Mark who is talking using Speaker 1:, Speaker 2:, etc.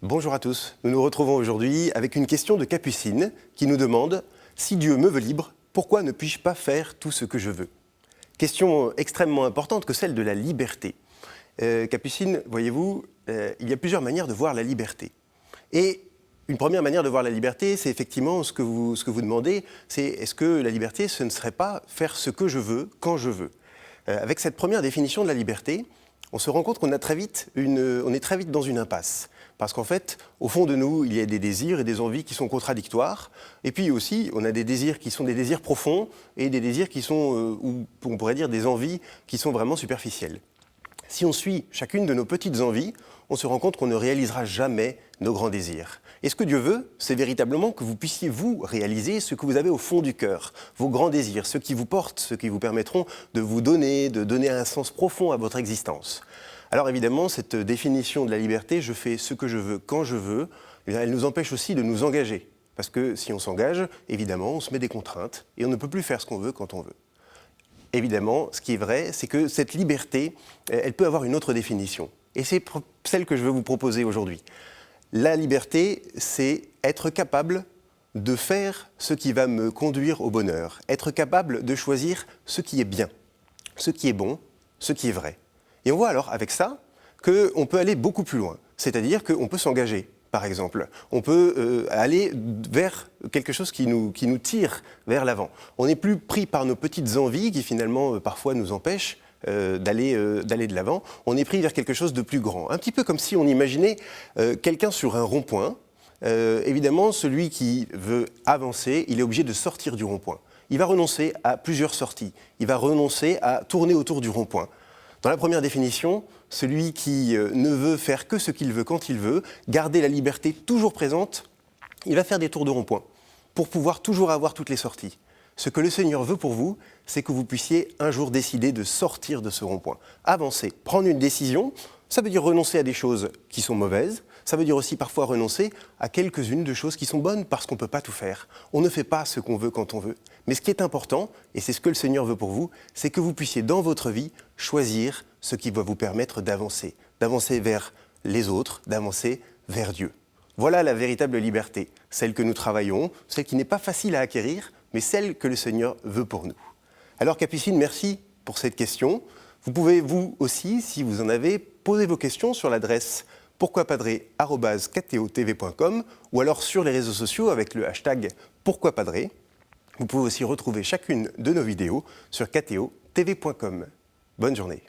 Speaker 1: Bonjour à tous, nous nous retrouvons aujourd'hui avec une question de Capucine qui nous demande « Si Dieu me veut libre, pourquoi ne puis-je pas faire tout ce que je veux ?» Question extrêmement importante que celle de la liberté. Capucine, voyez-vous, il y a plusieurs manières de voir la liberté. Et une première manière de voir la liberté, c'est effectivement ce que vous demandez, c'est est-ce que la liberté, ce ne serait pas faire ce que je veux, quand je veux. Avec cette première définition de la liberté, on se rend compte qu'on est très vite dans une impasse. Parce qu'en fait, au fond de nous, il y a des désirs et des envies qui sont contradictoires. Et puis aussi, on a des désirs qui sont des désirs profonds et des désirs qui sont, ou on pourrait dire des envies qui sont vraiment superficielles. Si on suit chacune de nos petites envies, on se rend compte qu'on ne réalisera jamais nos grands désirs. Et ce que Dieu veut, c'est véritablement que vous puissiez vous réaliser ce que vous avez au fond du cœur, vos grands désirs, ceux qui vous portent, ceux qui vous permettront de vous donner, de donner un sens profond à votre existence. Alors évidemment, cette définition de la liberté, je fais ce que je veux quand je veux, elle nous empêche aussi de nous engager. Parce que si on s'engage, évidemment, on se met des contraintes et on ne peut plus faire ce qu'on veut quand on veut. Évidemment, ce qui est vrai, c'est que cette liberté, elle peut avoir une autre définition. Et c'est celle que je veux vous proposer aujourd'hui. La liberté, c'est être capable de faire ce qui va me conduire au bonheur. Être capable de choisir ce qui est bien, ce qui est bon, ce qui est vrai. Et on voit alors avec ça qu'on peut aller beaucoup plus loin. C'est-à-dire qu'on peut s'engager, par exemple. On peut aller vers quelque chose qui nous tire vers l'avant. On n'est plus pris par nos petites envies qui finalement parfois nous empêchent d'aller de l'avant. On est pris vers quelque chose de plus grand. Un petit peu comme si on imaginait quelqu'un sur un rond-point. Évidemment, celui qui veut avancer, il est obligé de sortir du rond-point. Il va renoncer à plusieurs sorties. Il va renoncer à tourner autour du rond-point. Dans la première définition, celui qui ne veut faire que ce qu'il veut quand il veut, garder la liberté toujours présente, il va faire des tours de rond-point pour pouvoir toujours avoir toutes les sorties. Ce que le Seigneur veut pour vous, c'est que vous puissiez un jour décider de sortir de ce rond-point. Avancer, prendre une décision, ça veut dire renoncer à des choses qui sont mauvaises, ça veut dire aussi parfois renoncer à quelques-unes de choses qui sont bonnes parce qu'on ne peut pas tout faire. On ne fait pas ce qu'on veut quand on veut. Mais ce qui est important, et c'est ce que le Seigneur veut pour vous, c'est que vous puissiez dans votre vie choisir ce qui va vous permettre d'avancer vers les autres, d'avancer vers Dieu. Voilà la véritable liberté, celle que nous travaillons, celle qui n'est pas facile à acquérir, mais celle que le Seigneur veut pour nous. Alors Capucine, merci pour cette question. Vous pouvez vous aussi, si vous en avez, poser vos questions sur l'adresse pourquoipadré@kto.tv.com ou alors sur les réseaux sociaux avec le hashtag pourquoipadré. Vous pouvez aussi retrouver chacune de nos vidéos sur kto.tv.com. Bonne journée.